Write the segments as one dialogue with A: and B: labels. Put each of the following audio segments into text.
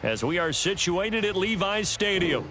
A: as we are situated at Levi's Stadium.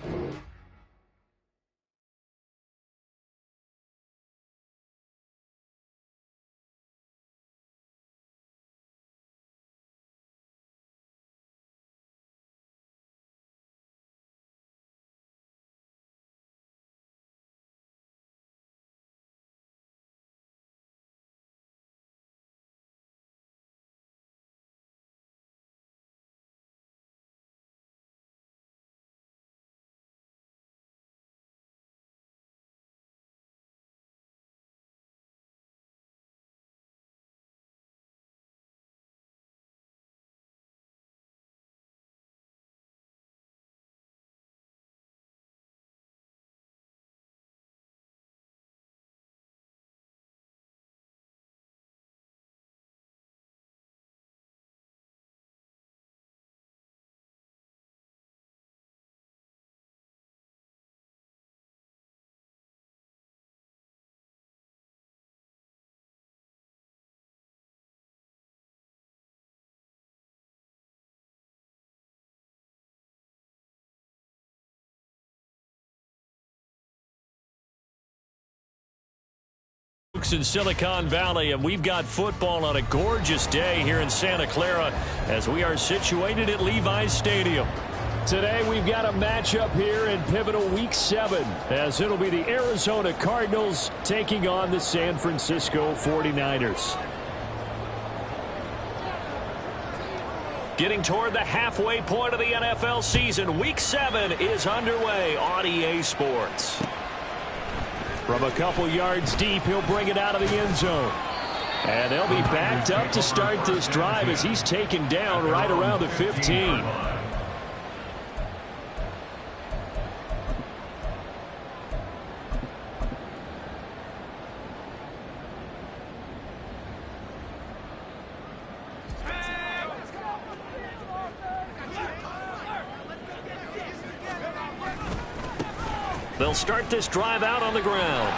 A: In Silicon Valley, and we've got football on a gorgeous day here in Santa Clara as we are situated at Levi's Stadium. Today we've got a matchup here in pivotal week 7 as it'll be the Arizona Cardinals taking on the San Francisco 49ers. Getting toward the halfway point of the NFL season, week 7 is underway on EA Sports. From a couple yards deep, he'll bring it out of the end zone. And they'll be backed up to start this drive as he's taken down right around the 15. They'll start this drive out on the ground.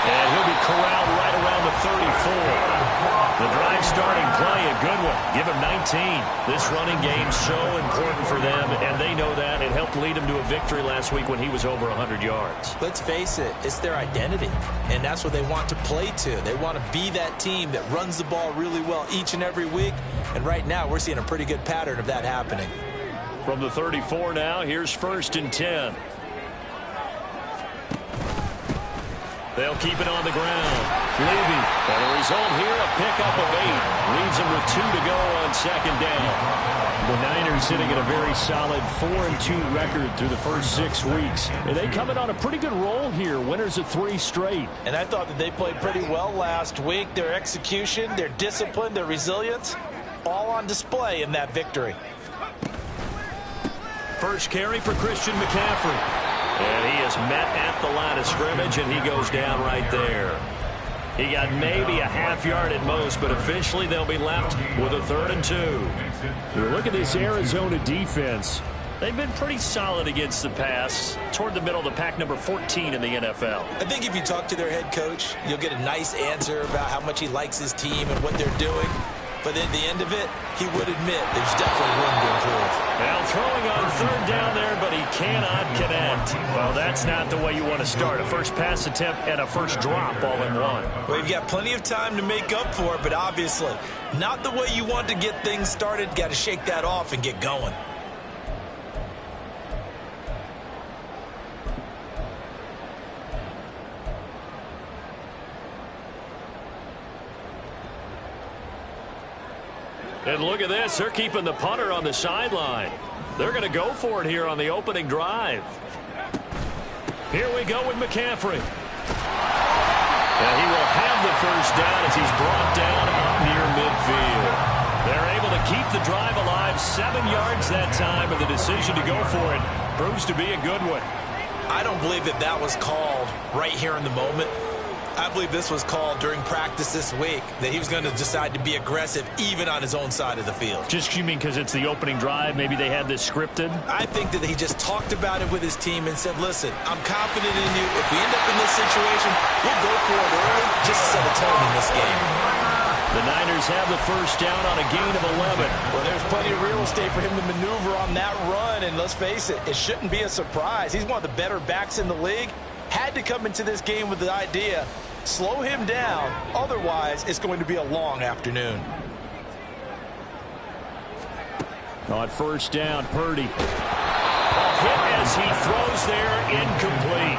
A: And he'll be corralled right around the 34. The drive starting play, a good one. Give him 19. This running game so important for them, and they know that. It helped lead him to a victory last week when he was over 100 yards.
B: Let's face it, it's their identity, and that's what they want to play to. They want to be that team that runs the ball really well each and every week, and right now we're seeing a pretty good pattern of that happening.
A: From the 34 now, here's 1st and 10. They'll keep it on the ground. Levy, and the result here, a pickup of 8. Leaves them with 2 to go on 2nd down. The Niners sitting at a very solid 4-2 record through the first 6 weeks. And they come in on a pretty good roll here. Winners of 3 straight.
B: And I thought that they played pretty well last week. Their execution, their discipline, their resilience, all on display in that victory.
A: First carry for Christian McCaffrey. And he is met at the line of scrimmage, and he goes down right there. He got maybe a half yard at most, but officially they'll be left with a 3rd and 2. Look at this Arizona defense. They've been pretty solid against the pass, toward the middle of the pack, number 14 in the NFL.
B: I think if you talk to their head coach, you'll get a nice answer about how much he likes his team and what they're doing. But at the end of it, he would admit there's definitely room to improve.
A: Now throwing on 3rd down there, but he cannot connect. Well, that's not the way you want to start. A first pass attempt and a first drop all in one.
B: Well, you've got plenty of time to make up for it, but obviously not the way you want to get things started. Got to shake that off and get going.
A: And look at this. They're keeping the punter on the sideline. They're going to go for it here on the opening drive. Here we go with McCaffrey. And he will have the first down as he's brought down near midfield. They're able to keep the drive alive, 7 yards that time, and the decision to go for it proves to be a good one.
B: I don't believe that that was called right here in the moment. I believe this was called during practice this week, that he was going to decide to be aggressive even on his own side of the field.
A: Just, you mean because it's the opening drive? Maybe they had this scripted?
B: I think that he just talked about it with his team and said, listen, I'm confident in you. If we end up in this situation, we'll go for it early just to set a tone in this game.
A: The Niners have the first down on a gain of 11.
B: Well, there's plenty of real estate for him to maneuver on that run, and let's face it, it shouldn't be a surprise. He's one of the better backs in the league. Had to come into this game with the idea, slow him down, otherwise it's going to be a long afternoon.
A: On first down, Purdy. A hit as he throws there, incomplete.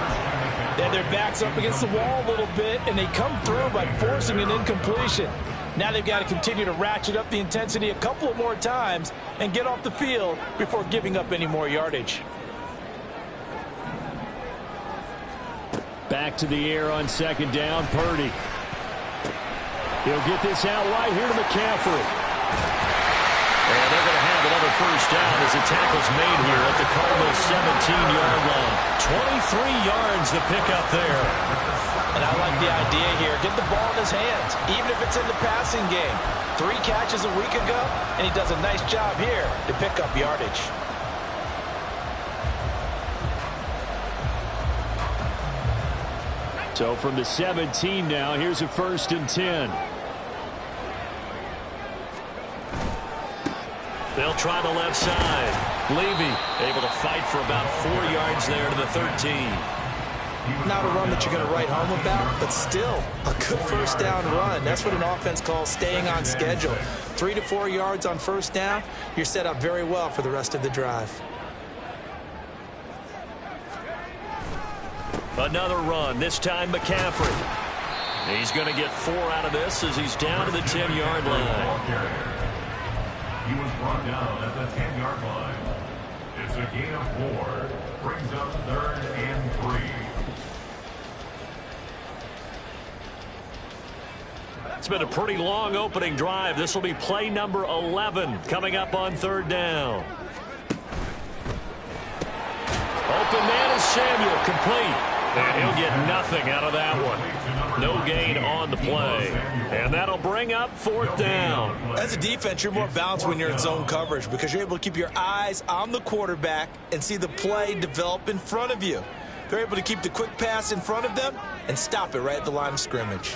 C: Then their back's up against the wall a little bit, and they come through by forcing an incompletion. Now they've got to continue to ratchet up the intensity a couple of more times and get off the field before giving up any more yardage.
A: Back to the air on second down, Purdy. He'll get this out wide here to McCaffrey. And they're going to have another first down as the tackle's made here at the Cardinals' 17-yard line. 23 yards to pick up there.
B: And I like the idea here. Get the ball in his hands, even if it's in the passing game. 3 catches a week ago, and he does a nice job here to pick up yardage.
A: So from the 17 now, here's a 1st and 10. They'll try the left side. Levy able to fight for about 4 yards there to the 13.
B: Not a run that you're going to write home about, but still a good first down run. That's what an offense calls staying on schedule. 3 to 4 yards on first down, you're set up very well for the rest of the drive.
A: Another run, this time McCaffrey. He's going to get 4 out of this as he's down to the 10-yard line.
D: He was brought down at the 10-yard line. It's a gain of 4. Brings up 3rd and 3.
A: It's been a pretty long opening drive. This will be play number 11 coming up on 3rd down. Open man is Samuel, complete. And he'll get nothing out of that one. No gain on the play. And that'll bring up 4th down.
B: As a defense, you're more balanced when you're in zone coverage because you're able to keep your eyes on the quarterback and see the play develop in front of you. They're able to keep the quick pass in front of them and stop it right at the line of scrimmage.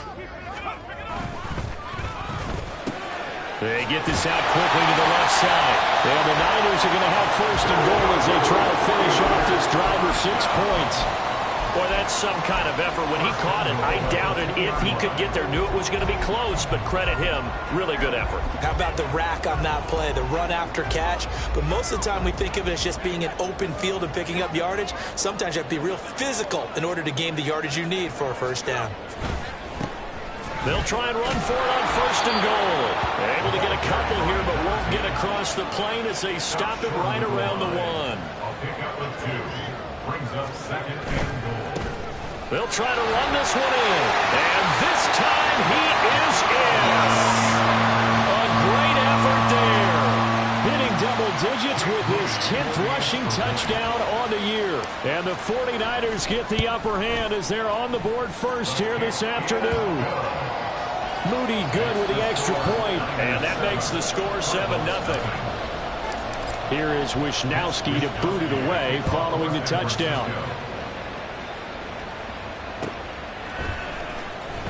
A: They get this out quickly to the left side. And the Niners are going to have 1st and goal as they try to finish off this drive with 6 points. Boy, that's some kind of effort. When he caught it, I doubted if he could get there. Knew it was going to be close, but credit him. Really good effort.
B: How about the rack on that play, the run after catch? But most of the time we think of it as just being an open field and picking up yardage. Sometimes you have to be real physical in order to gain the yardage you need for a first down.
A: They'll try and run for it on 1st and goal. They're able to get a couple here, but won't get across the plane as they stop it right around the 1.
D: I'll pick up with 2. Brings up 2nd and goal.
A: They'll try to run this one in. And this time he is in. A great effort there. Hitting double digits with his 10th rushing touchdown on the year. And the 49ers get the upper hand as they're on the board first here this afternoon. Moody good with the extra point. And that makes the score 7-0. Here is Wisnowski to boot it away following the touchdown.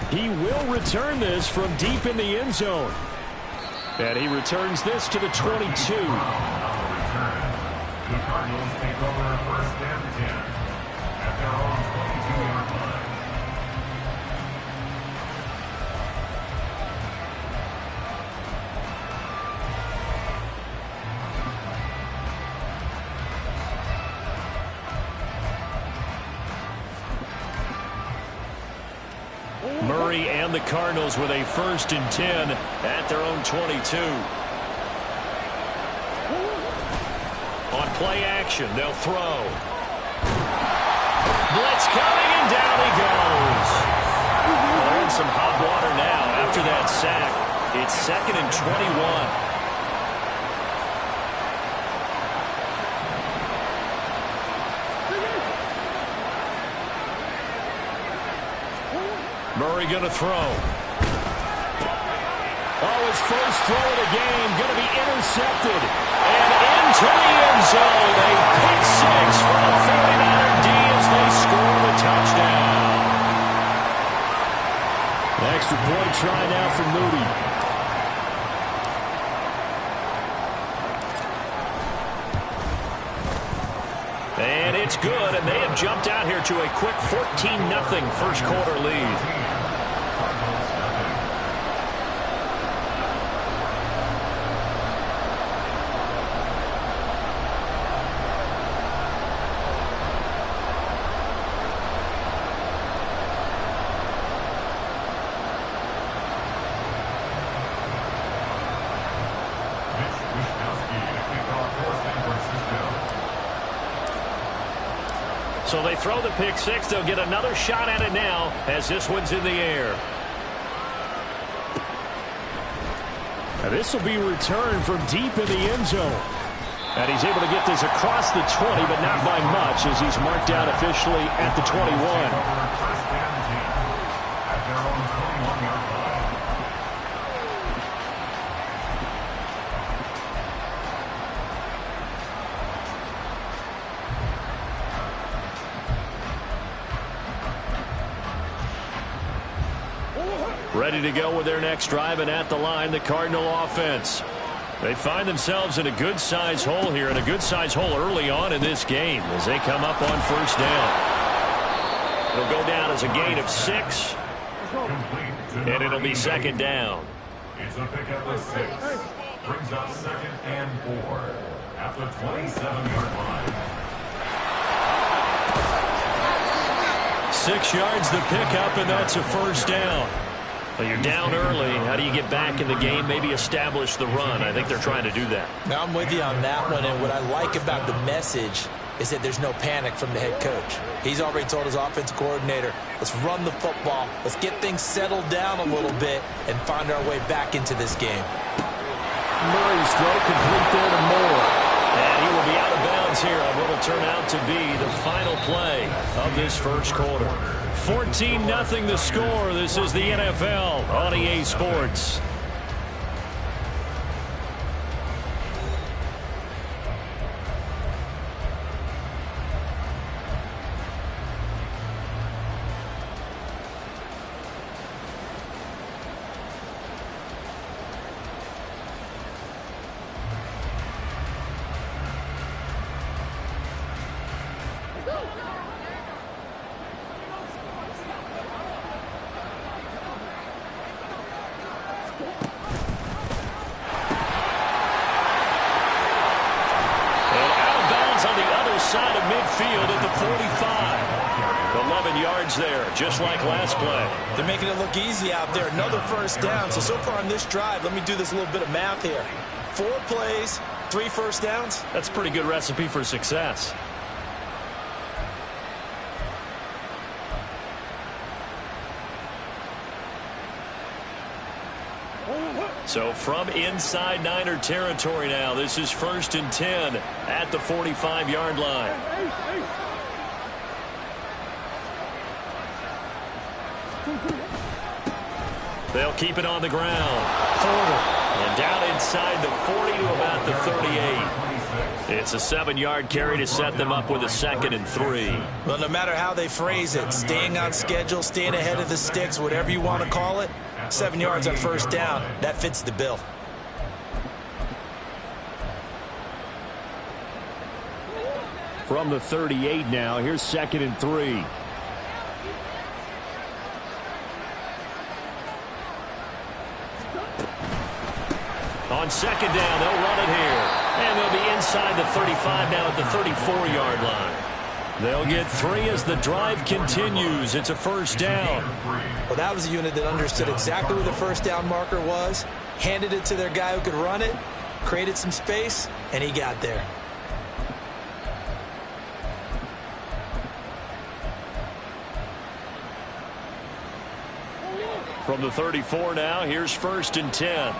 A: He will return this from deep in the end zone. And he returns this to the 22.
D: The Cardinals take over 1st and 10 at their own 22-yard line.
A: Murray and the Cardinals with a 1st and 10 at their own 22. On play action, they'll throw. Blitz coming, and down he goes. They're in some hot water now after that sack. It's 2nd and 21. Murray going to throw. Oh, his first throw of the game going to be intercepted. And into the end zone. A pick 6 for the 49er D as they score the touchdown. Extra point try now for Moody. And it's good, and they have jumped out here to a quick 14-0 first quarter lead. So they throw the pick six. They'll get another shot at it now as this one's in the air.
C: Now this will be returned from deep in the end zone. And he's able to get this across the 20, but not by much as he's marked down officially at the 21.
A: Ready to go with their next drive, and at the line, the Cardinal offense. They find themselves in a good-sized hole here, and a good-sized hole early on in this game as they come up on first down. It'll go down as a gain of 6, and it'll be second down.
D: It's a pickup of 6. Brings up 2nd and 4 at the 27-yard line.
A: 6 yards the pickup, and that's a first down. Well, you're down early. How do you get back in the game, maybe establish the run? I think they're trying to do that.
B: Now I'm with you on that one, and what I like about the message is that there's no panic from the head coach. He's already told his offensive coordinator, let's run the football, let's get things settled down a little bit and find our way back into this game.
C: Murray's throw complete there to Moore.
A: And he will be out of bounds here on what will turn out to be the final play of this first quarter. 14-0 the score. This is the NFL on EA Sports. Side of midfield at the 45. 11 yards there, just like last play.
B: They're making it look easy out there. Another first down. So far on this drive, let me do this little bit of math here. 4 plays, 3 first downs.
A: That's a pretty good recipe for success. So from inside Niner territory now, this is 1st and 10 at the 45-yard line. They'll keep it on the ground. And down inside the 40 to about the 38. It's a 7-yard carry to set them up with a 2nd and 3.
B: Well, no matter how they phrase it, staying on schedule, staying ahead of the sticks, whatever you want to call it, 7 yards on first down, that fits the bill.
C: From the 38 now, here's 2nd and 3.
A: On 2nd down, they'll run it here. And they'll be inside the 35 now at the 34-yard line. They'll get 3 as the drive continues. It's a first down.
B: Well, that was a unit that understood exactly where the first down marker was, handed it to their guy who could run it, created some space, and he got there.
A: From the 34 now, here's 1st and 10.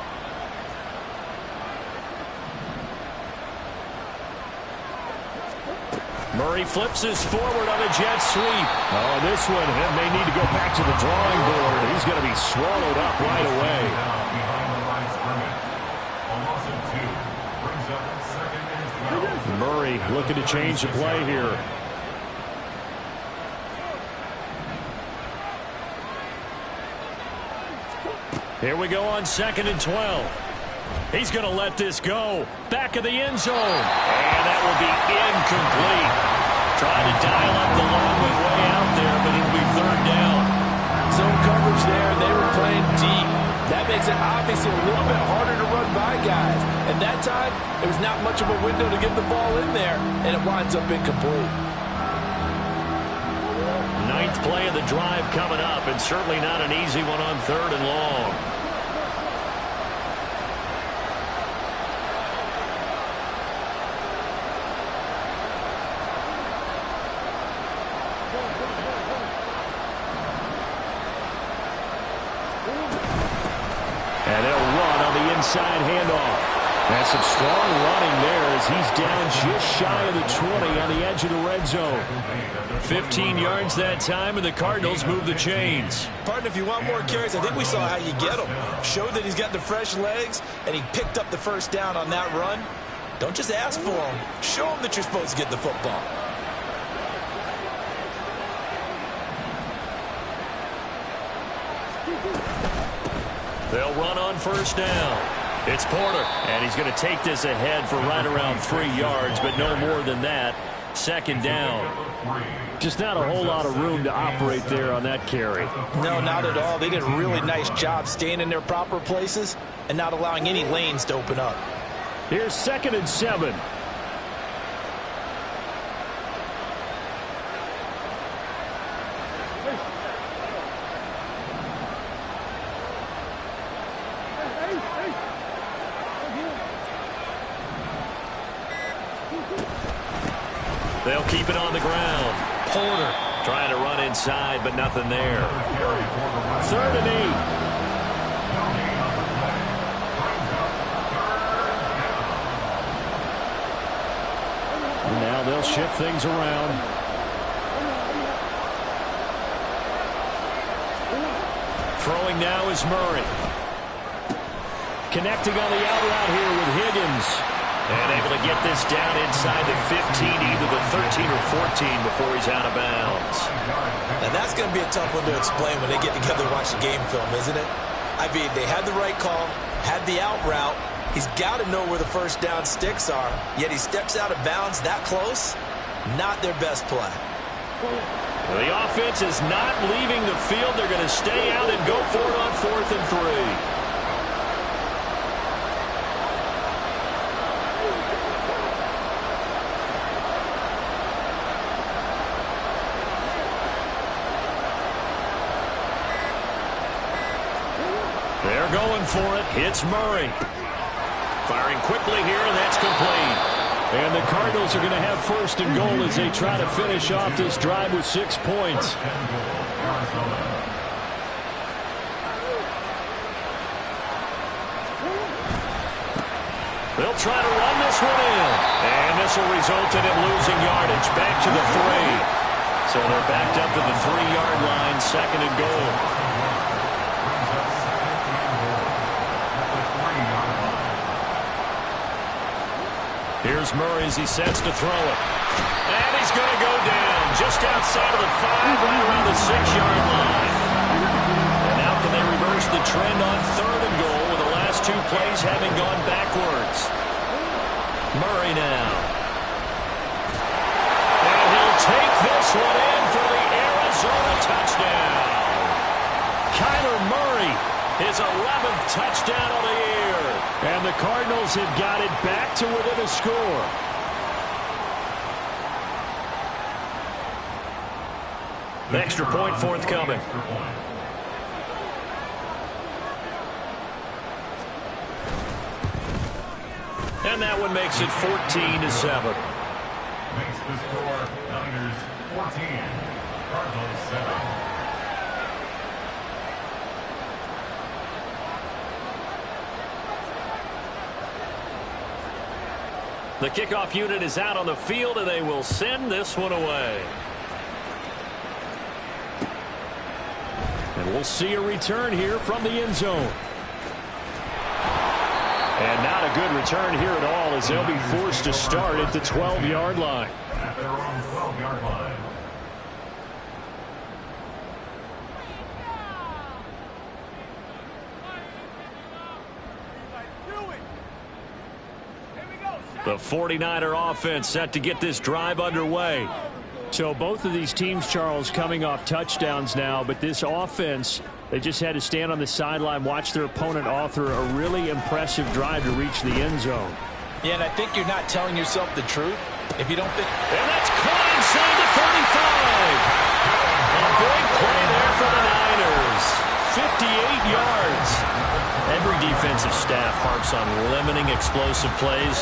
A: Murray flips this forward on a jet sweep.
C: Oh, this one may need to go back to the drawing board. He's going to be swallowed up right away. Murray looking to change the play here.
A: Here we go on 2nd and 12. He's going to let this go. Back of the end zone. And that will be incomplete. Trying to dial up the long way out there, but it'll be third down.
C: Zone coverage there, they were playing deep. That makes it obviously a little bit harder to run by guys. And that time, there was not much of a window to get the ball in there, and it winds up incomplete.
A: Ninth play of the drive coming up, and certainly not an easy one on third and long. And they'll run on the inside handoff. And some strong running there as he's down just shy of the 20 on the edge of the red zone. 15 yards that time, and the Cardinals move the chains.
B: Partner, if you want more carries, I think we saw how you get him. Showed that he's got the fresh legs, and he picked up the first down on that run. Don't just ask for him. Show him that you're supposed to get the football.
A: They'll run on first down. It's Porter, and he's going to take this ahead for right around 3 yards, but no more than that. Second down. Just not a whole lot of room to operate there on that carry.
B: No, not at all. They did a really nice job staying in their proper places and not allowing any lanes to open up.
A: Here's 2nd and 7. They'll keep it on the ground. Porter trying to run inside, but nothing there. 3rd and 8. Now they'll shift things around. Throwing now is Murray. Connecting on the out route here with Higgins. And able to get this down inside the 15, either the 13 or 14 before he's out of bounds.
B: Now that's going to be a tough one to explain when they get together and watch the game film, isn't it? I mean, they had the right call, had the out route. He's got to know where the first down sticks are, yet he steps out of bounds that close. Not their best play.
A: The offense is not leaving the field. They're going to stay out and go for it on 4th and 3. They're going for it. It's Murray. Firing quickly here, and that's complete. And the Cardinals are going to have 1st and goal as they try to finish off this drive with 6 points. They'll try to run this one in. And this will result in him losing yardage back to the 3. So they're backed up to the 3-yard line, 2nd and goal. Here's Murray as he sets to throw it. And he's going to go down just outside of the 5, right around the 6-yard line. And now can they reverse the trend on 3rd and goal with the last 2 plays having gone backwards? Murray now. And he'll take this one in for the Arizona touchdown. Kyler Murray, his 11th touchdown of the year. And the Cardinals have got it back to within a score. The extra point forthcoming. And that one makes it 14-7.
D: Makes the score Niners 14, Cardinals 7.
A: The kickoff unit is out on the field, and they will send this one away. And we'll see a return here from the end zone. And not a good return here at all, as they'll be forced to start at the 12-yard line.
D: At their own 12-yard line.
A: The 49er offense set to get this drive underway. So both of these teams, Charles, coming off touchdowns now, but this offense, they just had to stand on the sideline, watch their opponent author a really impressive drive to reach the end zone.
C: Yeah, and I think you're not telling yourself the truth if you don't think.
A: And that's caught inside the 35. A big play there for the Niners. 58 yards. Every defensive staff harps on limiting explosive plays.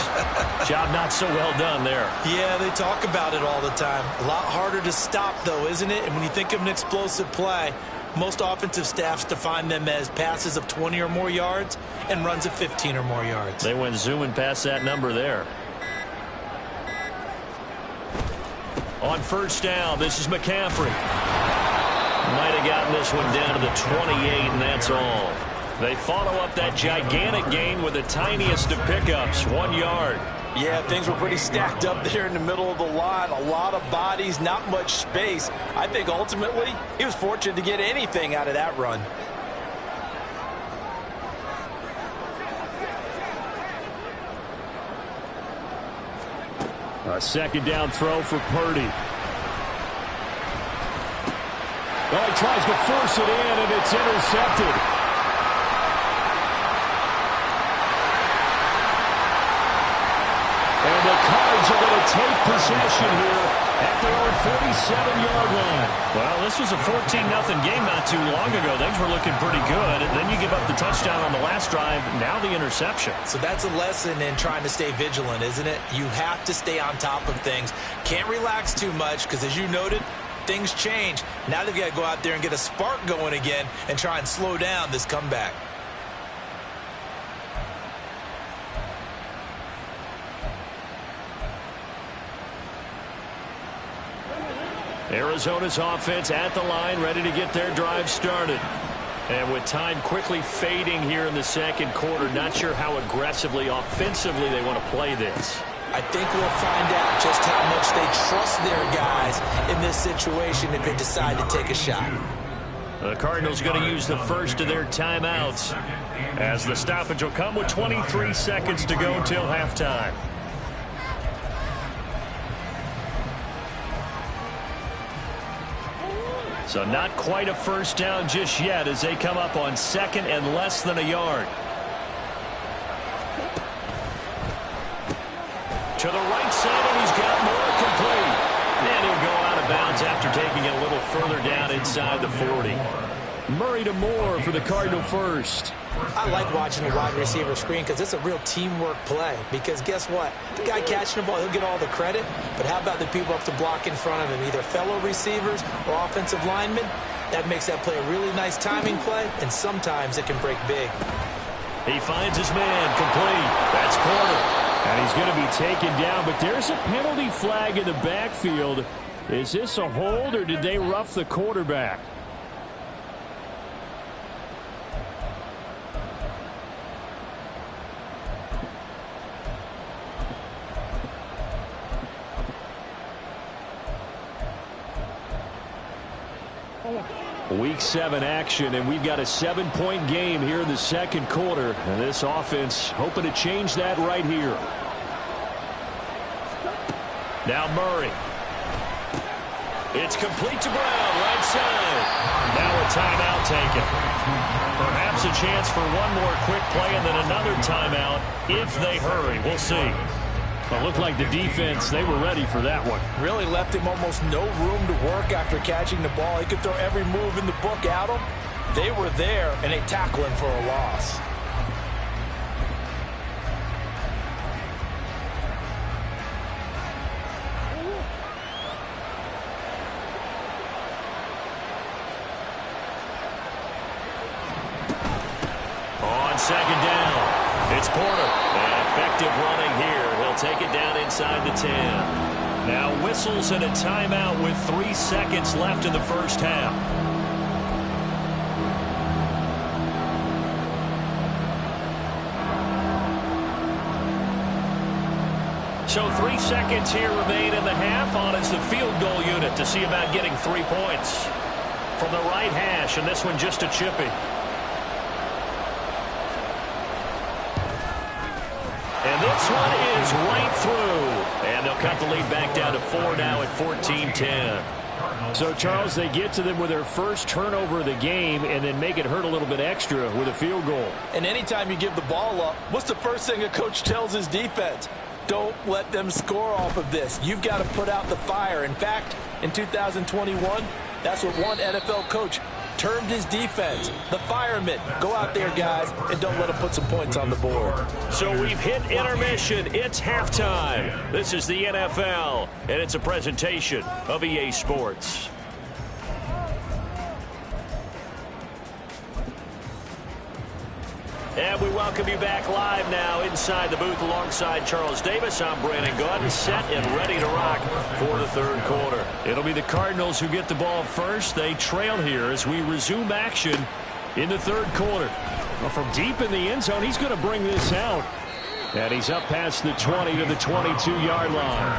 A: Job not so well done there.
B: Yeah, they talk about it all the time. A lot harder to stop, though, isn't it? And when you think of an explosive play, most offensive staffs define them as passes of 20 or more yards and runs of 15 or more yards.
A: They went zooming past that number there. On first down, this is McCaffrey. Might have gotten this one down to the 28, and that's all. They follow up that gigantic gain with the tiniest of pickups, 1 yard.
B: Yeah, things were pretty stacked up there in the middle of the line. A lot of bodies, not much space. I think ultimately he was fortunate to get anything out of that run.
A: A second down throw for Purdy.
C: Oh, he tries to force it in, and it's intercepted. And the Cards are going to take possession here at their own 47-yard line.
A: Well, this was a 14-0 game not too long ago. Things were looking pretty good. And then you give up the touchdown on the last drive. Now the interception.
B: So that's a lesson in trying to stay vigilant, isn't it? You have to stay on top of things. Can't relax too much because, as you noted, things change. Now they've got to go out there and get a spark going again and try and slow down this comeback.
A: Arizona's offense at the line, ready to get their drive started. And with time quickly fading here in the second quarter, not sure how aggressively, offensively they want to play this.
B: I think we'll find out just how much they trust their guys in this situation if they decide to take a shot.
A: The Cardinals going to use the first of their timeouts as the stoppage will come with 23 seconds to go till halftime. So not quite a first down just yet as they come up on second and less than a yard. To the right side, and he's got more complete. And he'll go out of bounds after taking it a little further down inside the 40. Murray to Moore for the Cardinal first.
B: I like watching the wide receiver screen because it's a real teamwork play. Because guess what? The guy catching the ball, he'll get all the credit. But how about the people up to block in front of him, either fellow receivers or offensive linemen? That makes that play a really nice timing play, and sometimes it can break big.
A: He finds his man complete. That's Porter. And he's going to be taken down, but there's a penalty flag in the backfield. Is this a hold, or did they rough the quarterback? Week 7 action, and we've got a 7-point game here in the second quarter. And this offense hoping to change that right here. Now Murray. It's complete to Brown, right side. Now a timeout taken. Perhaps a chance for one more quick play and then another timeout if they hurry. We'll see. It looked like the defense, they were ready for that one.
C: Really left him almost no room to work after catching the ball. He could throw every move in the book at him. They were there, and they tackle him for a loss.
A: On second down, it's Porter. And effective running here. He'll take it down inside the 10. Now whistles and a timeout with 3 seconds left in the first half. So 3 seconds here remain in the half. On is the field goal unit to see about getting 3 points. From the right hash, and this one just a chippy. And this one is right through. And they'll cut the lead back down to 4 now at 14-10.
E: So, Charles, they get to them with their first turnover of the game and then make it hurt a little bit extra with a field goal.
C: And anytime you give the ball up, what's the first thing a coach tells his defense? Don't let them score off of this. You've got to put out the fire. In fact, in 2021, that's what one NFL coach termed his defense, the firemen. Go out there, guys, and don't let them put some points on the board.
A: So we've hit intermission. It's halftime. This is the NFL, and it's a presentation of EA Sports. And we welcome you back live now inside the booth alongside Charles Davis. I'm Brandon Gaudin, set and ready to rock for the third quarter.
E: It'll be the Cardinals who get the ball first. They trail here as we resume action in the third quarter. Well, from deep in the end zone, he's going to bring this out. And he's up past the 20 to the 22-yard line.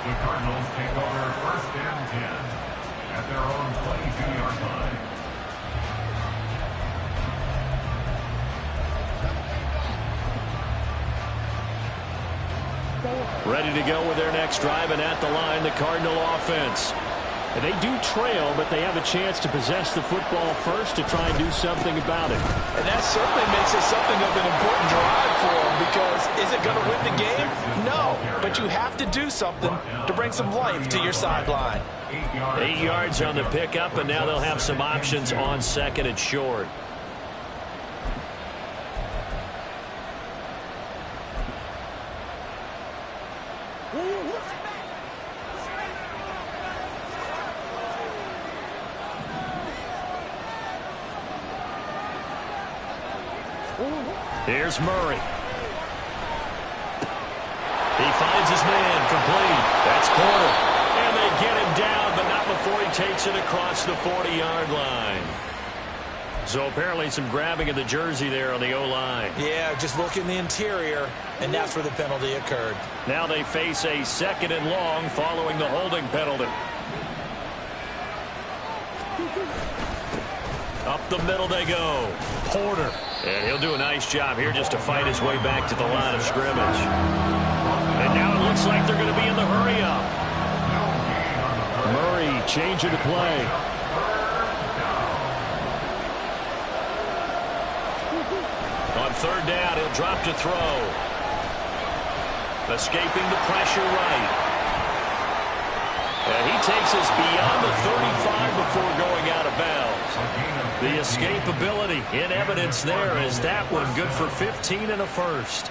D: The Cardinals take over first and 10 at their own 22-yard line.
E: Ready to go with their next drive, and at the line, the Cardinal offense. And they do trail, but they have a chance to possess the football first to try and do something about it.
C: And that certainly makes it something of an important drive for them, because is it going to win the game? No, but you have to do something to bring some life to your sideline.
A: 8 yards on the pickup, and now they'll have some options on second and short.
E: Here's Murray.
A: He finds his man, complete. That's Porter. And they get him down, but not before he takes it across the 40-yard line. So apparently some grabbing of the jersey there on the O-line.
C: Yeah, just look in the interior, and that's where the penalty occurred.
A: Now they face a second and long following the holding penalty. Up the middle they go. Porter. And he'll do a nice job here just to fight his way back to the line of scrimmage. And now it looks like they're going to be in the hurry-up.
E: Murray changing the play.
A: On third down, he'll drop to throw. Escaping the pressure right. And he takes us beyond the 35 before going out of bounds. The escapability in evidence there as that one good for 15 and a first.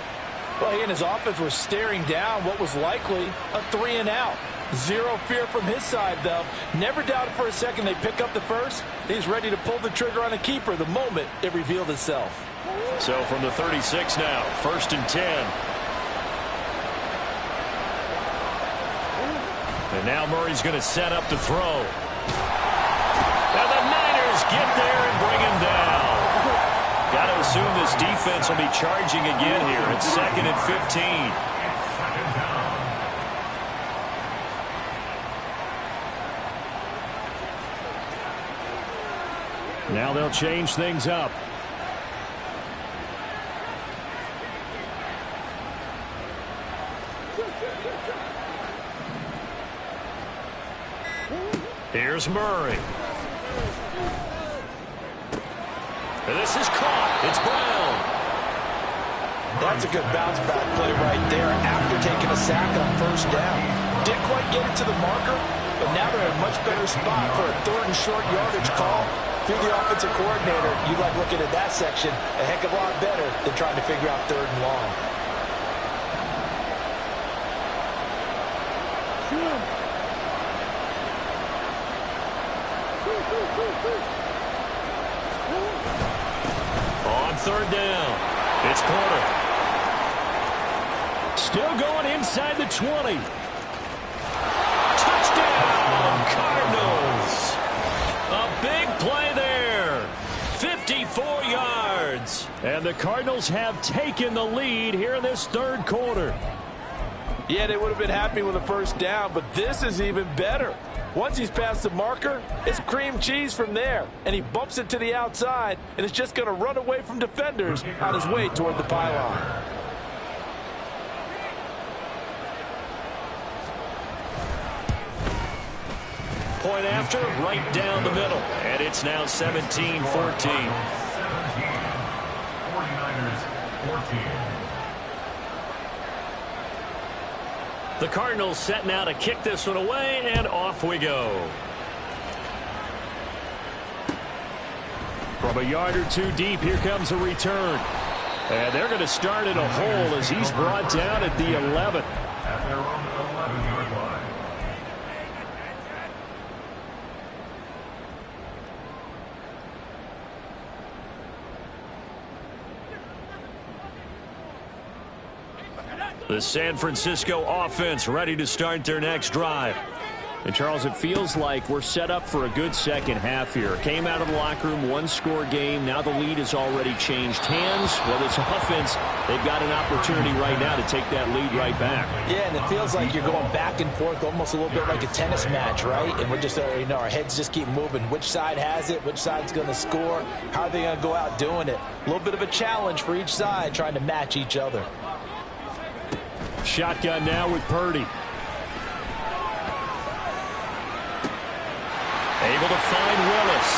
C: Well, he and his offense were staring down what was likely a 3-and-out. Zero fear from his side, though. Never doubted for a second they pick up the first. He's ready to pull the trigger on a keeper the moment it revealed itself.
A: So from the 36 now, first and 10. And now Murray's going to set up to throw. And the Niners get there and bring him down. Got to assume this defense will be charging again here. It's second and 15.
E: Now they'll change things up.
A: Here's Murray. And this is caught. It's Brown.
C: That's a good bounce-back play right there after taking a sack on first down. Didn't quite get it to the marker, but now they're in a much better spot for a third and short yardage call. If you're the offensive coordinator, you like looking at that section a heck of a lot better than trying to figure out third and long.
A: On third down, it's Porter.
E: Still going inside the 20.
A: Touchdown, Cardinals. A big play there. 54 yards.
E: And the Cardinals have taken the lead here in this third quarter.
C: Yeah, they would have been happy with a first down, but this is even better. Once he's past the marker, it's cream cheese from there. And he bumps it to the outside, and it's just going to run away from defenders on his way toward the pylon.
E: Point after, right down the middle. And it's now 17-14.
D: 49ers 14.
E: The Cardinals set now to kick this one away, and off we go. From a yard or two deep, here comes a return. And they're going to start in a hole as he's brought down at the 11.
D: At their own 11-yard line.
E: The San Francisco offense ready to start their next drive. And, Charles, it feels like we're set up for a good second half here. Came out of the locker room, one-score game. Now the lead has already changed hands. Well, this offense, they've got an opportunity right now to take that lead right back.
B: Yeah, and it feels like you're going back and forth almost a little bit like a tennis match, right? And we're just, our heads just keep moving. Which side has it? Which side's going to score? How are they going to go out doing it? A little bit of a challenge for each side trying to match each other.
E: Shotgun now with Purdy. Able to find Willis.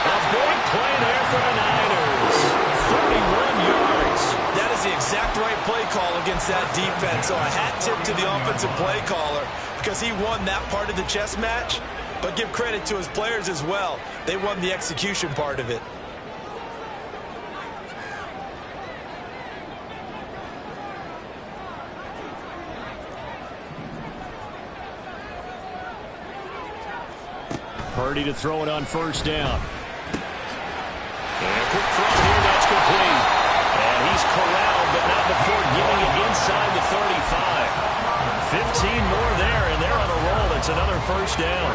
E: A big play there for the Niners. 31 yards.
C: That is the exact right play call against that defense. So a hat tip to the offensive play caller because he won that part of the chess match. But give credit to his players as well. They won the execution part of it.
E: Purdy to throw it on first down. And a quick throw here, that's complete. And he's corralled, but not before getting it inside the 35. 15 more there, and they're on a roll. It's another first down.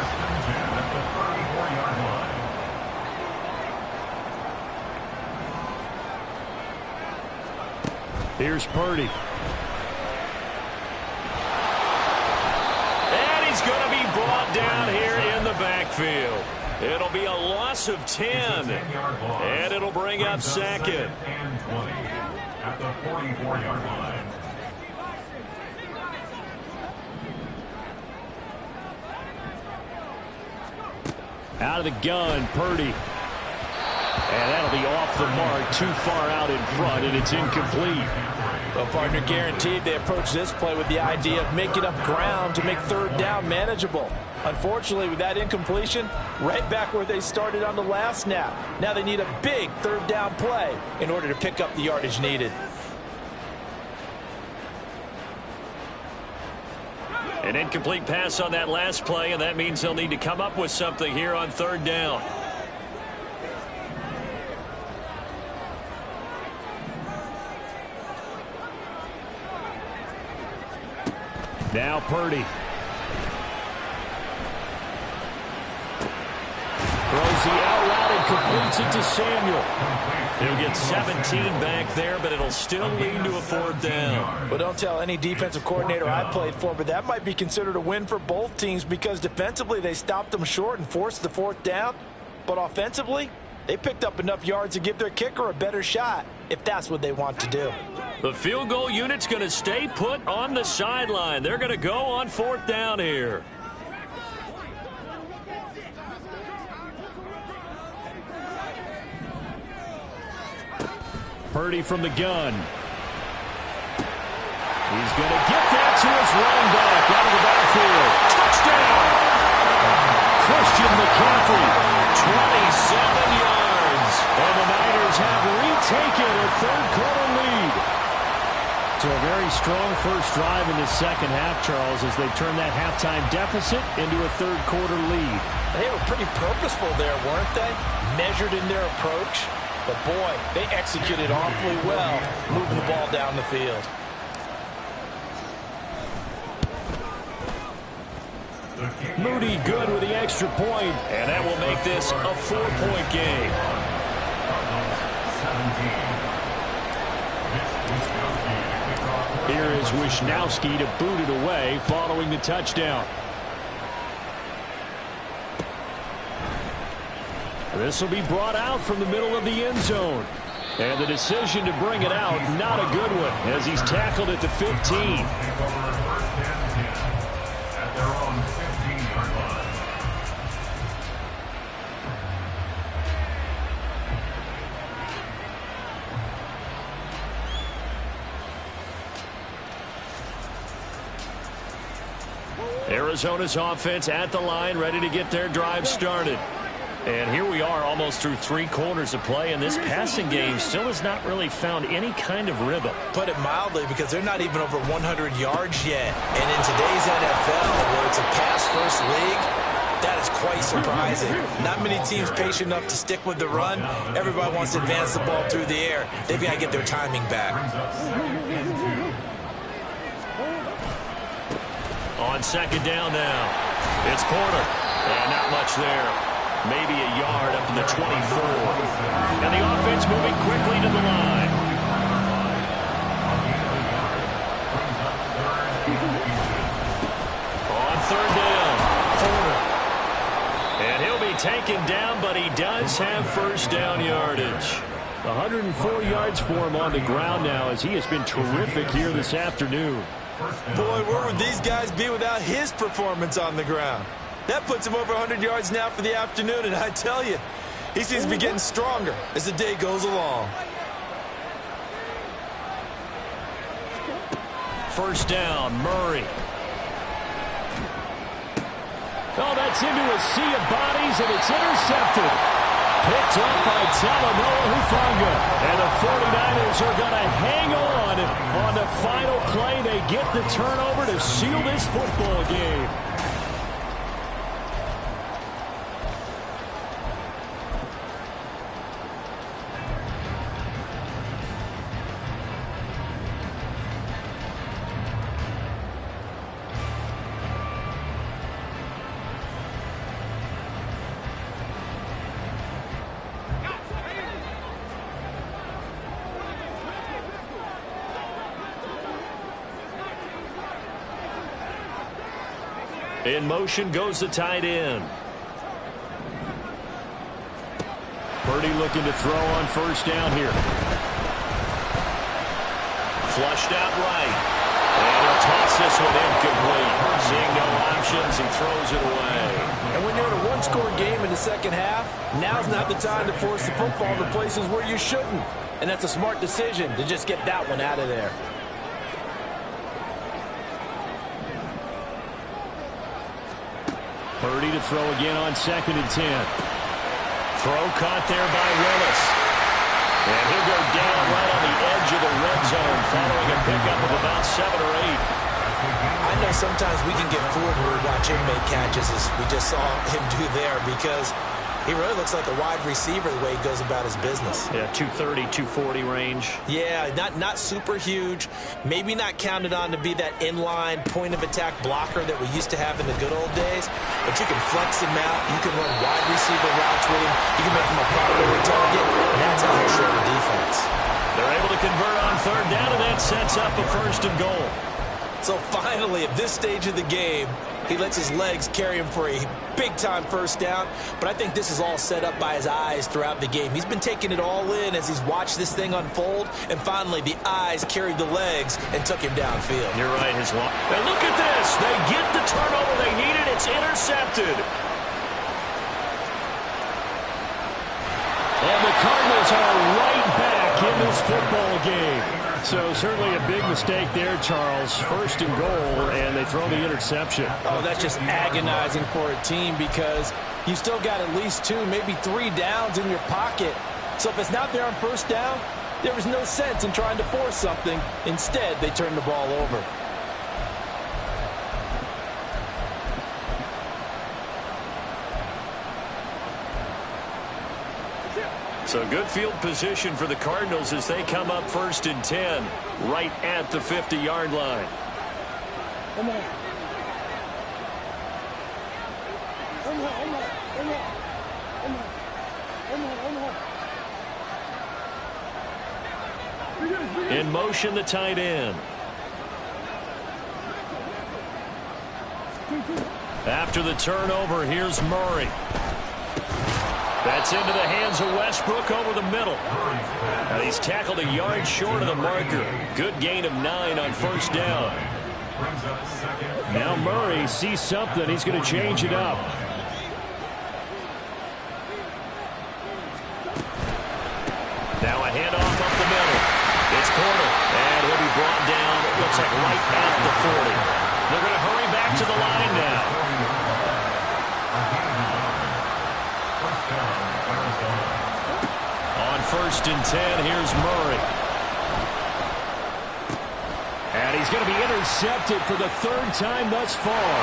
E: Here's Purdy. And he's going to be brought down here in the backfield. It'll be a loss of 10. And it'll bring up second.
D: And 20 at the 44-yard line.
E: Out of the gun, Purdy. And that'll be off the mark, too far out in front, and it's incomplete.
C: Well, partner, guaranteed they approach this play with the idea of making up ground to make third down manageable. Unfortunately, with that incompletion, right back where they started on the last snap. Now they need a big third down play in order to pick up the yardage needed.
E: An incomplete pass on that last play, and that means they'll need to come up with something here on third down. Now Purdy. Throws the out route and completes it to Samuel. He'll get 17 back there, but it'll still lead to a fourth down.
C: Well, don't tell any defensive coordinator I played for, but that might be considered a win for both teams because defensively they stopped them short and forced the fourth down. But offensively, they picked up enough yards to give their kicker a better shot if that's what they want to do.
E: The field goal unit's going to stay put on the sideline. They're going to go on fourth down here. Purdy from the gun. He's going to get that to his running back out of the backfield. Touchdown! Christian McCaffrey, 27 yards. And the Niners have retaken a third-quarter lead. So a very strong first drive in the second half, Charles, as they turn that halftime deficit into a third-quarter lead.
C: They were pretty purposeful there, weren't they? Measured in their approach. But, boy, they executed awfully well, moving the ball down the field.
E: Moody good with the extra point, and that will make this a 4-point game. Here is Wisnowski to boot it away following the touchdown. This will be brought out from the middle of the end zone. And the decision to bring it out, not a good one, as he's tackled at the 15.
D: At their own 15-yard line.
E: Arizona's offense at the line, ready to get their drive started. And here we are almost through 3 quarters of play, and this passing game still has not really found any kind of rhythm.
B: Put it mildly, because they're not even over 100 yards yet. And in today's NFL, where it's a pass-first league, that is quite surprising. Not many teams patient enough to stick with the run. Everybody wants to advance the ball through the air. They've got to get their timing back.
E: On second down now, it's Porter. And not much there. Maybe a yard up to the 24. And the offense moving quickly to the line. On third down, Porter. And he'll be taken down, but he does have first down yardage. 104 yards for him on the ground now, as he has been terrific here this afternoon.
B: Boy, where would these guys be without his performance on the ground? That puts him over 100 yards now for the afternoon, and I tell you, he seems to be getting stronger as the day goes along.
E: First down, Murray. Oh, that's into a sea of bodies, and it's intercepted. Picked up by Talanoa Hufanga. And the 49ers are going to hang on the final play. They get the turnover to seal this football game. In motion goes the tight end. Purdy looking to throw on first down here. Flushed out right. And he'll toss this one incomplete. Seeing no options, he throws it away.
C: And when you're in a one-score game in the second half, now's not the time to force the football to places where you shouldn't. And that's a smart decision to just get that one out of there.
E: Purdy to throw again on 2nd and 10. Throw caught there by Willis. And he'll go down right on the edge of the red zone following a pickup of about 7 or 8.
B: I know sometimes we can get fooled when we watch him make catches, as we just saw him do there, because he really looks like a wide receiver the way he goes about his business.
E: Yeah, 230, 240 range.
B: Yeah, not super huge. Maybe not counted on to be that inline point-of-attack blocker that we used to have in the good old days. But you can flex him out. You can run wide receiver routes with him. You can make him a primary target. And that's how you shred the defense.
E: They're able to convert on third down, and that sets up a 1st and goal.
B: So finally, at this stage of the game, he lets his legs carry him for a big-time first down. But I think this is all set up by his eyes throughout the game. He's been taking it all in as he's watched this thing unfold. And finally, the eyes carried the legs and took him downfield.
E: You're right. And look at this. They get the turnover they needed. It's intercepted. And the Cardinals are right back in this football game. So certainly a big mistake there, Charles. 1st and goal, and they throw the interception.
C: Oh, that's just agonizing for a team, because you still got at least 2, maybe 3 downs in your pocket. So if it's not there on first down, there was no sense in trying to force something. Instead, they turn the ball over.
E: So good field position for the Cardinals as they come up 1st and 10, right at the 50-yard line. In motion, the tight end. After the turnover, here's Murray. That's into the hands of Westbrook over the middle. And he's tackled a yard short of the marker. Good gain of 9 on first down. Now Murray sees something. He's going to change it up. Now a handoff up the middle. It's Porter. And he'll be brought down, it looks like right at the 40. They're going to hurry back to the line. is Murray. And he's going to be intercepted for the third time thus far.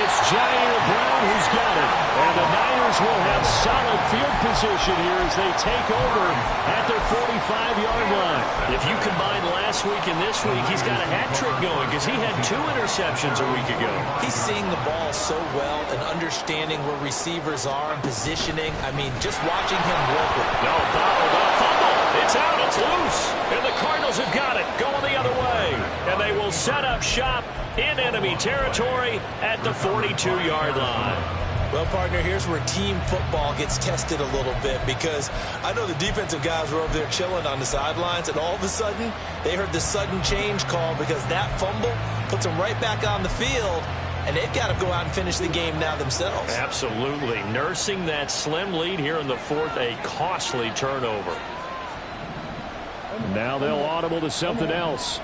E: It's Jair Brown who's got it. And the Niners will have solid field position here as they take over at their 45-yard line.
A: If you combine last week and this week, he's got a hat trick going because he had 2 interceptions a week ago.
B: He's seeing the ball so well and understanding where receivers are and positioning. I mean, just watching him work with it.
A: No, fumble. It's out. It's loose. And the Cardinals have got it. Going the other way. And they will set up shop in enemy territory at the 42-yard line.
B: Well, partner, here's where team football gets tested a little bit because I know the defensive guys were over there chilling on the sidelines, and all of a sudden they heard the sudden change call because that fumble puts them right back on the field, and they've got to go out and finish the game now themselves.
A: Absolutely. Nursing that slim lead here in the fourth, a costly turnover.
E: Now they'll audible to something else.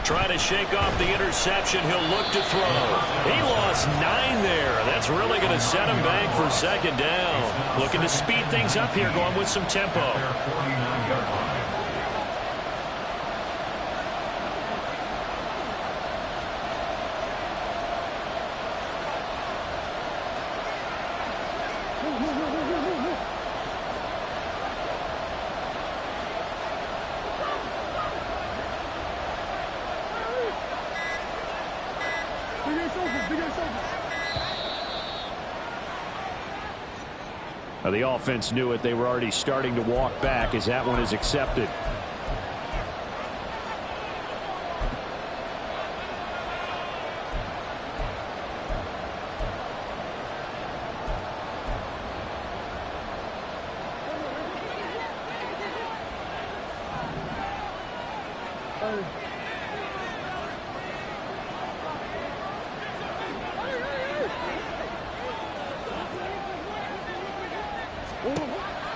A: Trying to shake off the interception. He'll look to throw. He lost 9 there. That's really going to set him back for second down. Looking to speed things up here, going with some tempo.
E: The offense knew it. They were already starting to walk back as that one is accepted.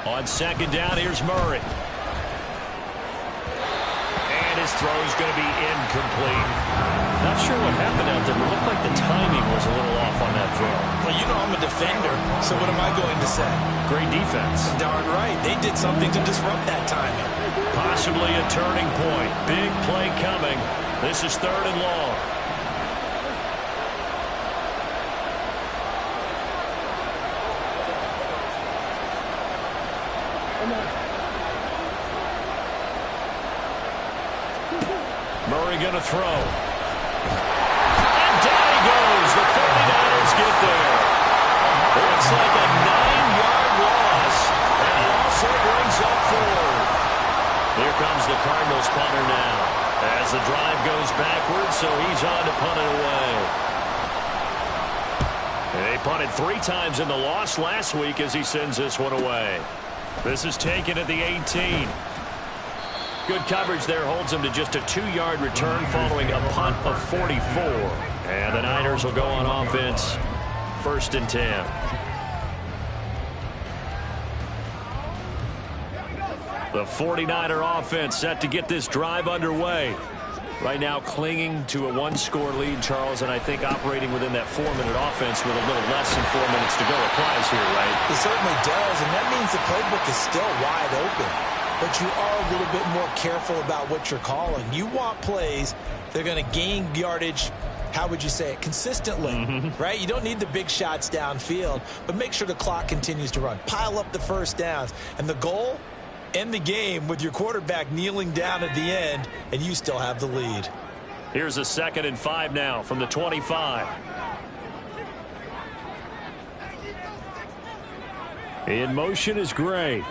A: On second down, here's Murray. And his throw is going to be incomplete. Not sure what happened out there, but it looked like the timing was a little off on that throw.
B: Well, you know I'm a defender, so what am I going to say?
E: Great defense.
B: Darn right. They did something to disrupt that timing.
A: Possibly a turning point. Big play coming. This is 3rd and long. Murray going to throw. And down he goes. The 49ers get there. Looks like a 9-yard loss. And he also brings up 4. Here comes the Cardinals punter now. As the drive goes backwards, so he's on to punt it away. They punted 3 times in the loss last week as he sends this one away. This is taken at the 18. Good coverage there holds him to just a 2-yard return following a punt of 44. And the Niners will go on offense. 1st and 10. The 49er offense set to get this drive underway. Right now clinging to a 1-score lead, Charles, and I think operating within that 4-minute offense with a little less than 4 minutes to go applies here, right?
B: It certainly does, and that means the playbook is still wide open. But you are a little bit more careful about what you're calling. You want plays that are going to gain yardage, how would you say it, consistently, right? You don't need the big shots downfield, but make sure the clock continues to run. Pile up the first downs. And the goal, end the game with your quarterback kneeling down at the end, and you still have the lead.
A: Here's a 2nd and 5 now from the 25.
E: In motion is Gray.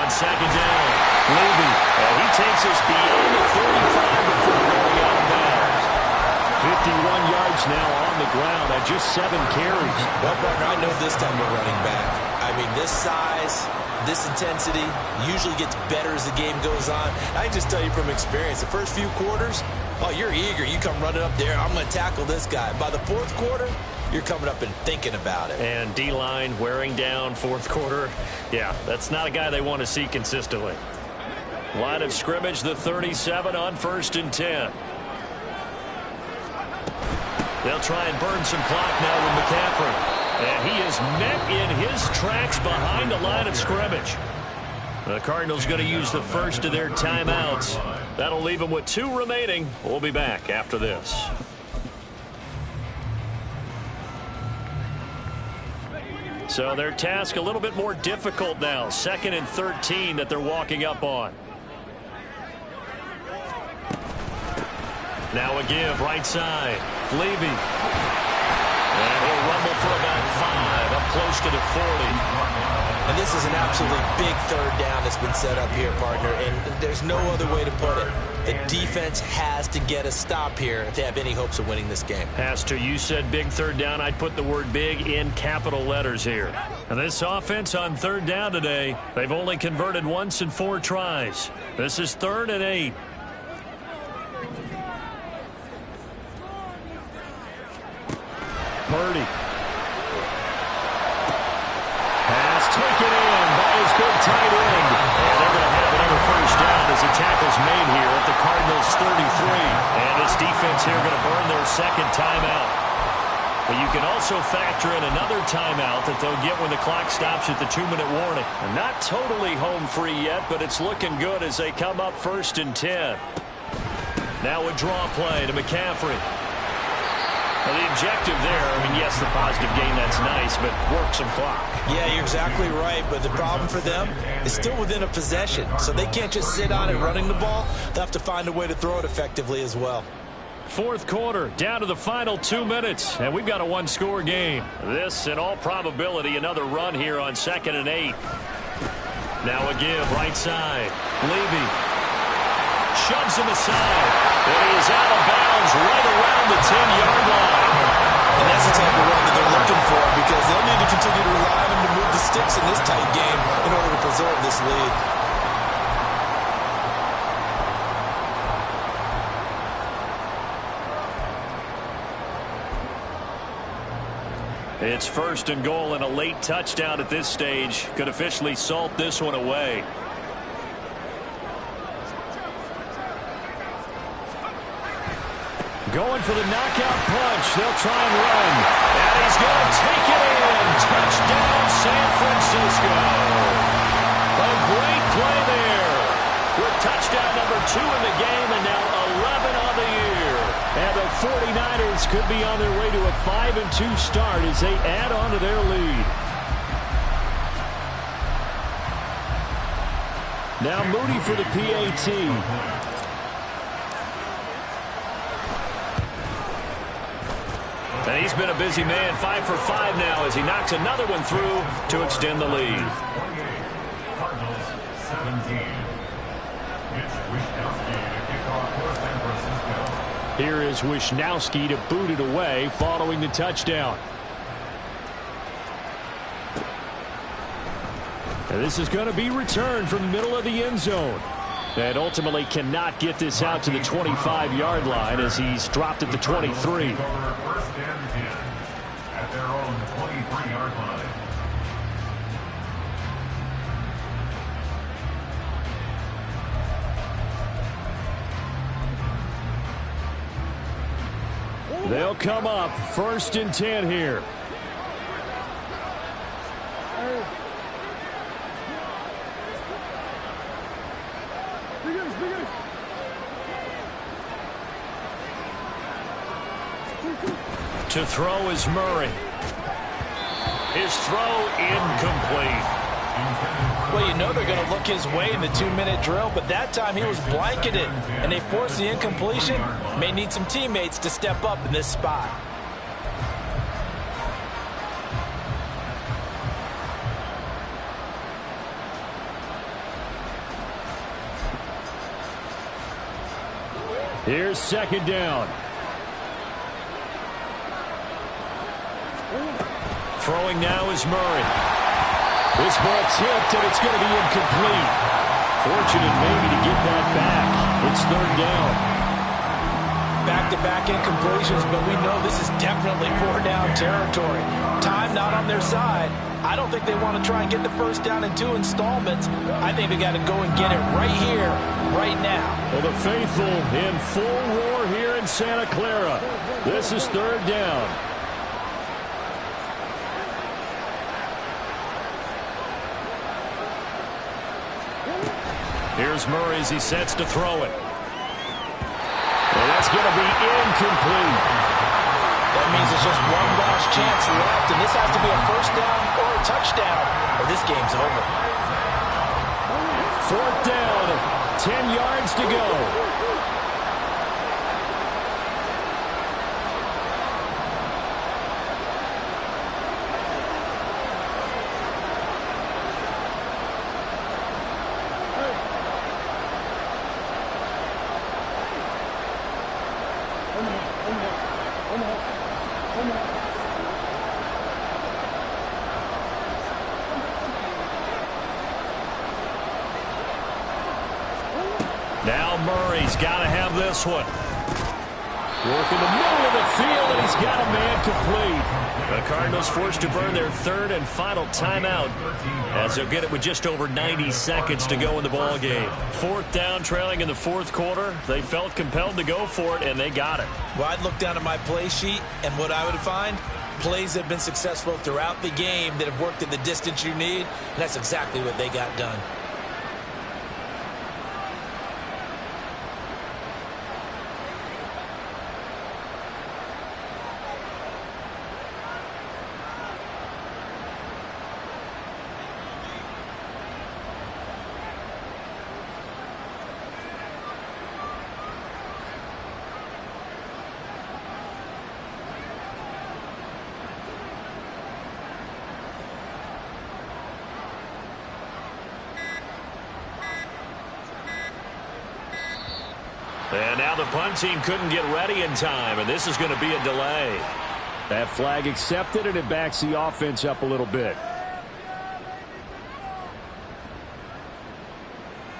A: Second down. Levy. And he takes us beyond the 35 before going out of bounds. 51 yards now on the ground at just 7 carries.
B: Well, partner, I know this time we're running back. I mean, this size, this intensity usually gets better as the game goes on. I can just tell you from experience, the first few quarters, oh, you're eager. You come running up there, I'm going to tackle this guy. By the 4th quarter, you're coming up and thinking about it.
A: And D-line wearing down 4th quarter. Yeah, that's not a guy they want to see consistently. Line of scrimmage, the 37 on 1st and 10.
E: They'll try and burn some clock now with McCaffrey. And he is met in his tracks behind the line of scrimmage. The Cardinals going to use the first of their timeouts. That'll leave them with 2 remaining. We'll be back after this. So their task a little bit more difficult now. 2nd and 13 that they're walking up on. Now a give right side. Levy. And he'll rumble for about 5 up close to the 40.
B: And this is an absolutely big 3rd down that's been set up here, partner. And there's no other way to put it. The defense has to get a stop here if they have any hopes of winning this game.
E: Pastor, you said big 3rd down. I'd put the word big in capital letters here. And this offense on 3rd down today, they've only converted once in 4 tries. This is 3rd and 8. Purdy. Pass taken in by his big tight end. And they're going to have another 1st down as the tackle's made here at the Cardinals' 33. And this defense here going to burn their 2nd timeout. But you can also factor in another timeout that they'll get when the clock stops at the 2-minute warning. And not totally home free yet, but it's looking good as they come up 1st and 10. Now a draw play to McCaffrey. Well, the objective there, I mean, yes, the positive gain, that's nice, but work some clock.
B: Yeah, you're exactly right, but the problem for them is still within a possession, so they can't just sit on it running the ball. They'll have to find a way to throw it effectively as well.
E: 4th quarter, down to the final 2 minutes, and we've got a 1-score game. This, in all probability, another run here on 2nd and 8. Now a give, right side. Levy shoves him aside, and he is out of bounds right around the 10-yard line.
B: And that's the type of run that they're looking for, because they'll need to continue to rely on him to move the sticks in this tight game in order to preserve this lead.
E: It's 1st and goal, and a late touchdown at this stage could officially salt this one away. Going for the knockout punch. They'll try and run. And he's going to take it in. Touchdown, San Francisco. A great play there. With touchdown number 2 in the game and now 11 on the year. And the 49ers could be on their way to a 5-2 start as they add on to their lead. Now Moody for the PAT. And he's been a busy man, 5 for 5 now as he knocks another one through to extend the lead.
D: Cardinals 17.
E: Here is Wishnowski to boot it away following the touchdown. And this is going to be returned from the middle of the end zone. And ultimately cannot get this out to the 25-yard line as he's dropped at the 23.
D: 1st and 10 at their own 23-yard line.
E: They'll come up 1st and 10 here. To throw is Murray. His throw incomplete.
C: Well, you know they're going to look his way in the 2-minute drill, but that time he was blanketed, and they forced the incompletion. May need some teammates to step up in this spot.
E: Here's 2nd down. Throwing now is Murray. This ball tipped, and it's going to be incomplete. Fortunate maybe to get that back. It's 3rd down.
C: Back-to-back incompletions, but we know this is definitely 4-down territory. Time not on their side. I don't think they want to try and get the 1st down in 2 installments. I think they got to go and get it right here, right now.
E: Well, the faithful in full roar here in in Santa Clara. This is third down. Here's Murray as he sets to throw it. And that's going to be incomplete.
B: That means it's just one last chance left, and this has to be a first down or a touchdown, or this game's over.
E: Fourth down, 10 yards to go. Now Murray's got to have this one. Working the middle of the field, and he's got a man complete. The Cardinals forced to burn their third and final timeout as they'll get it with just over 90 seconds to go in the ball game. Fourth down, trailing in the fourth quarter. They felt compelled to go for it, and they got it.
B: Well, I'd look down at my play sheet, and what I would find, plays that have been successful throughout the game that have worked at the distance you need, and that's exactly what they got done.
E: And now the punt team couldn't get ready in time, and this is going to be a delay. That flag accepted, and it backs the offense up a little bit.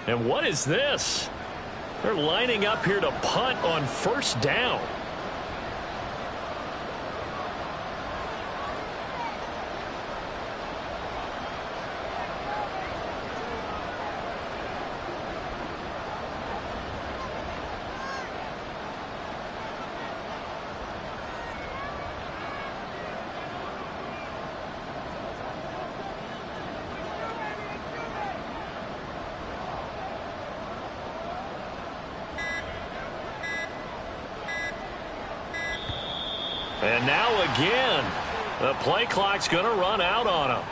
E: And what is this? They're lining up here to punt on first down. And now again, the play clock's going to run out on them.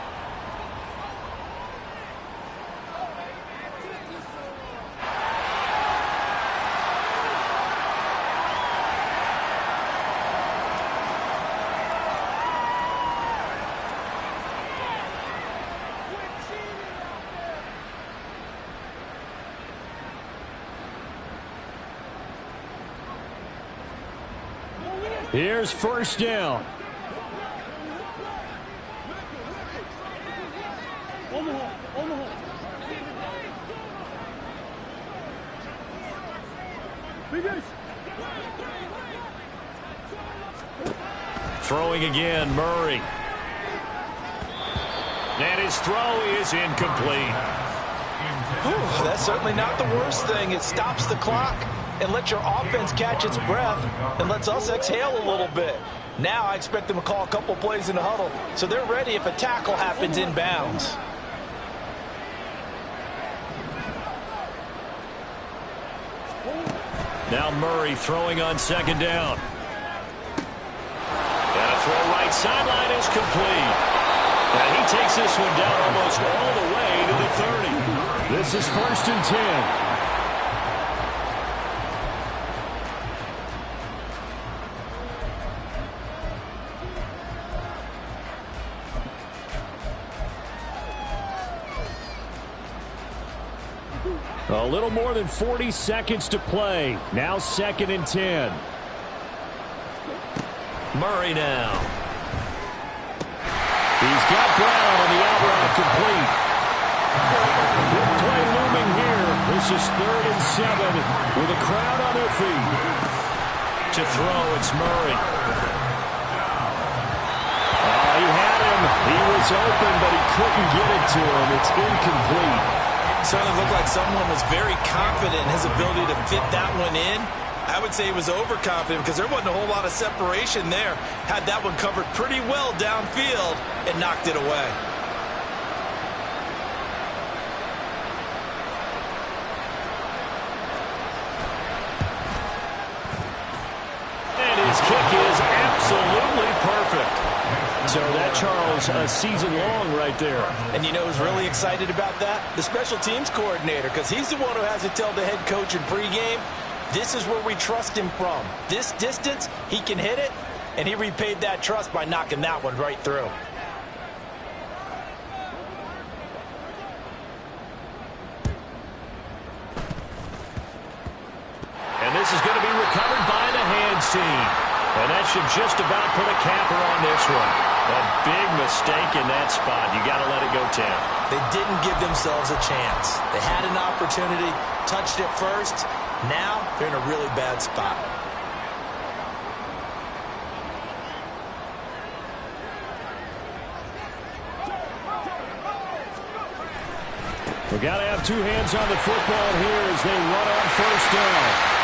E: Here's first down. Throwing again, Murray. And his throw is incomplete.
B: Whew, that's certainly not the worst thing. It stops the clock and lets your offense catch its breath and lets us exhale a little bit. Now I expect them to call a couple plays in the huddle so they're ready if a tackle happens inbounds.
E: Now Murray throwing on second down. And a throw right sideline is complete. And he takes this one down almost all the way to the 30. This is first and 10. A little more than 40 seconds to play. Now second and 10. Murray now. He's got Brown on the out route complete. Big play looming here. This is third and 7 with a crowd on their feet. To throw, it's Murray. He had him. He was open, but he couldn't get it to him. It's incomplete.
B: Certainly looked like someone was very confident in his ability to fit that one in. I would say he was overconfident because there wasn't a whole lot of separation there. Had that one covered pretty well downfield and knocked it away.
E: And his kick is absolutely perfect. So that, Charles, a season long right there.
B: And you know who's really excited about that? The special teams coordinator, because he's the one who has to tell the head coach in pregame, this is where we trust him from. This distance, he can hit it, and he repaid that trust by knocking that one right through.
E: And this is going to be recovered by the hands team. And that should just about put a capper on this one. A big mistake in that spot. You got to let it go 10.
B: They didn't give themselves a chance. They had an opportunity, touched it first. Now they're in a really bad spot.
E: We got to have two hands on the football here as they run on first down.